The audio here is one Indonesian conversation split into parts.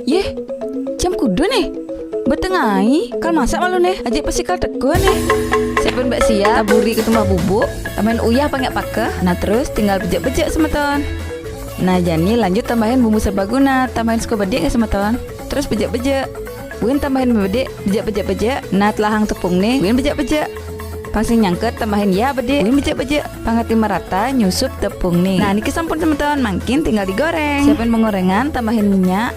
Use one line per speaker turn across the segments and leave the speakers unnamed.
Yeh, jam kudu nih. Betengai, kal masak malu nih. Ajak pasti kal teko nih. Siapin mbak siap, taburi ketumah bubuk, tambahin uyah apa nggak pakai. Nah terus tinggal bejek-bejek semeton. Nah Jani lanjut tambahin bumbu serbaguna, tambahin sego bedek ya semeton. Terus bejek-bejek. Buin tambahin bedek, bejek-bejek. Nah telah hang tepung nih, buin bejek-bejek. Pangsing nyangket tambahin ya bedek, buin bejek-bejek. Pangkat merata, nyusup tepung nih. Nah niki sampun semeton, makin tinggal digoreng. Siapin penggorengan, tambahin minyak.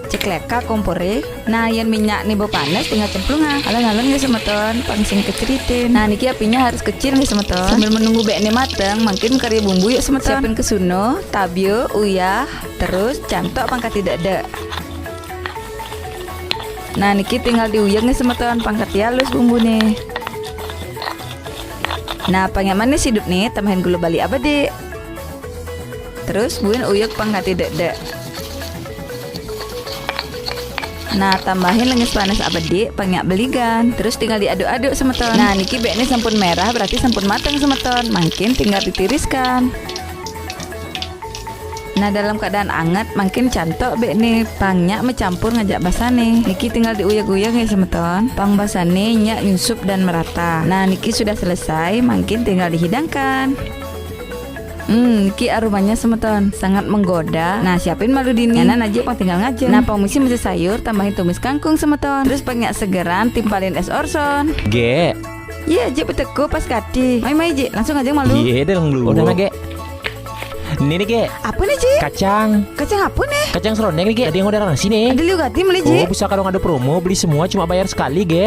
Cek leka kompore. Nah yang minyak nih bau panas tinggal cemplung alon-alon ya semeton, pangsing keceritin. Nah niki apinya harus kecil nih semeton. Sambil menunggu beknya mateng, makin karya bumbu yuk semeton. Siapin kesuno, tabio, uyah, terus cantok pangkat tidak ada. Nah niki tinggal diuyang nih semeton, pangkat halus bumbu nih. Nah pengen manis hidup nih, tambahin gula bali abadi. Terus buin uyuk pangkat tidak ada. Nah tambahin lengis panas abadi, penyak beligan. Terus tinggal diaduk-aduk semeton. Nah niki beknya sampun merah berarti sampun matang semeton. Makin tinggal ditiriskan. Nah dalam keadaan anget makin cantok beknya. Pangnya mencampur ngajak basah nih. Niki tinggal diuyag-uyag ya semeton. Pang basah nih nyak nyusup dan merata. Nah niki sudah selesai, makin tinggal dihidangkan. Niki aromanya semeton, sangat menggoda. Nah siapin malu dini. Nah aja pang tinggal ngajeng. Nah pang misi masih sayur, tambahin tumis kangkung semeton. Terus penyak segeran, timpalin es orson.
Ge.
Iya aja beteko pas kati. Mai je, langsung aja malu.
Iya deh dulu. Udah ge. Ini nih ge.
Apa nih je?
Kacang.
Kacang apa nih?
Kacang serondeng nih ge. Ada yang udah nasi nih.
Ada liu gati meli je.
Oh bisa kalau ada promo beli semua cuma bayar sekali ge.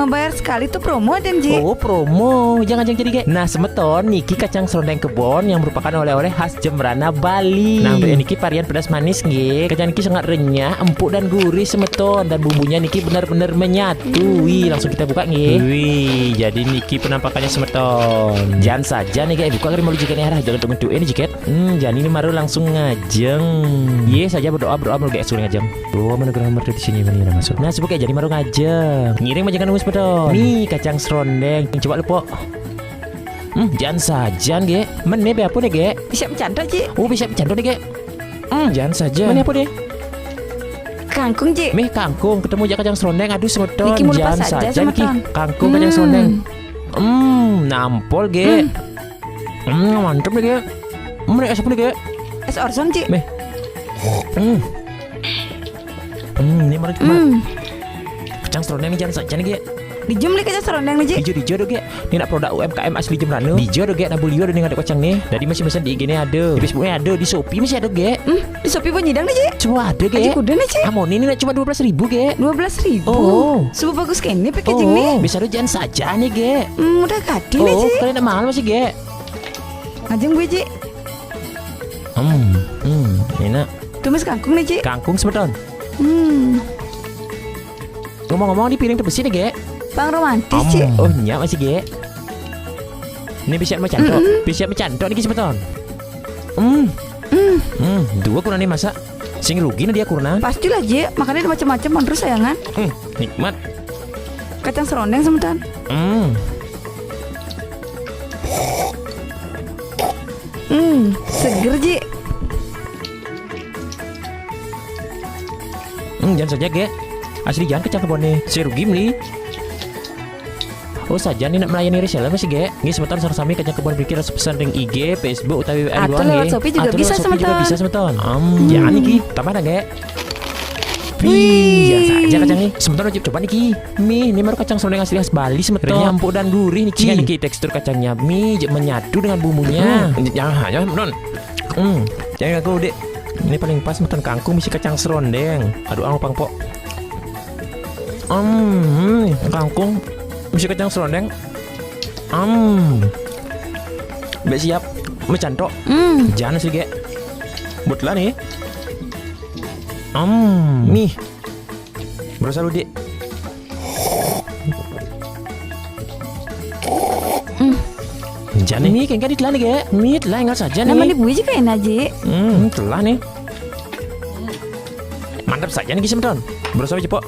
Bayar sekali tuh promo dan je.
Oh promo, jangan jadi ge. Nah semeton niki kacang serondeng kebon yang merupakan oleh-oleh khas Jembrana Bali. Nah untuk niki varian pedas manis ge. Kacang niki sangat renyah, empuk dan gurih semeton, dan bumbunya niki benar-benar menyatu. Wih langsung kita buka ge. Wih jadi niki penampakannya semeton. Jangan saja nih ge, buka kali mau juga nih arah jangan tunggu ini jiket. Jadi ini baru langsung ngajeng. Ye saja berdoa mau ge suruh ngajeng. Doa menegur nomor di sini mana masuk. Nah sebut jadi baru ngajeng. Ngiring mah jangan nunggu semeton. Nih kacang serondeng. Coba lupa. Jangan saja ge. Meneh be apa nih ge?
Bisa bercanda je.
Oh bisa bercanda nih ge. Jangan saja. Meneh apa deh?
Kangkung je.
Meh kangkung ketemu aja kacang serondeng. Aduh semeton.
Niki mau
Jangan
lepas saja
saja niki. Kangkung kacang serondeng. Nampol ge. Mantep nih ge. Mana es apa nih ge?
Es orson je.
Meh. Ini mana cuma kacang serondeng jangan saja nih ge.
Dijum li kacang serondeng nih je.
Dijo do ge. Ini nak produk UMKM asli Jembrana. Dijo do ge, nabulio do nih ada kacang nih. Dari masih pesan di IG nih ada. Di Facebooknya ada, di Shopee masih ada ge.
Di Shopee pun nyidang nih je.
Cuma ada ge.
Aji kuda nih je.
Amon ini cuma 12.000 ge.
12.000.
Oh.
Super bagus kayak ini packaging nih.
Bisa do jangan saja nih ge.
Mudah kati nih je.
Kalian nak mahal masih ge.
Ngajeng gue je.
Enak.
Tumis kangkung nih je.
Kangkung semeton. Ngomong-ngomong di piring terbesi nih ge.
Bang romantis je.
Oh nyak masih ge. Ini bisa mencantok. Bisa mencantok nih semeton. Dua kurang nih masak. Sing rugi nih dia kurang.
Pastilah je. Makannya ada macam-macam terus sayangan.
Nikmat.
Kacang serondeng semeton. Seger je.
Jangan saja ge. Asli jangan kecang kebon nih. Si rugi meli. Oh saja nih nak melayani reseller masih ge. Nggih semeton sami kacang kebon pikir harus pesan ring IG, Facebook utawi WA
Atau lewat Shopee juga bisa semeton.
Bisa semeton. Jangan niki. Tambah dah ge. Jangan saja kacang nih. Semeton coba niki. Ini baru kacang serondeng asli khas Bali semeton. Renyah empuk dan gurih niki. Niki tekstur kacangnya menyatu dengan bumbunya. Jangan hanya semeton. Jangan aku dek. Ini paling pas semeton kangkung misi kacang serondeng. Aduh pang pok. Kangkung misi kacang serondeng. Mbak siap mencantok. Jangan sih ge. Butlah nih. Nih. Berusaha lu dek. Jangan nih kayak ditelan nih ge. Telah enggak saja nih.
Namanya bui juga enak je.
Telah nih. Mantap saja nih semeton. Berusaha cepok.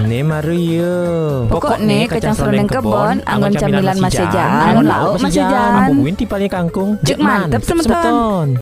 Ne Mario.
Pokoknya kacang serundeng kebon, anggon camilan masih jan, anggon lauk masih jan.
Ambo buin tipalnya kangkung.
Cek mantep, semeton.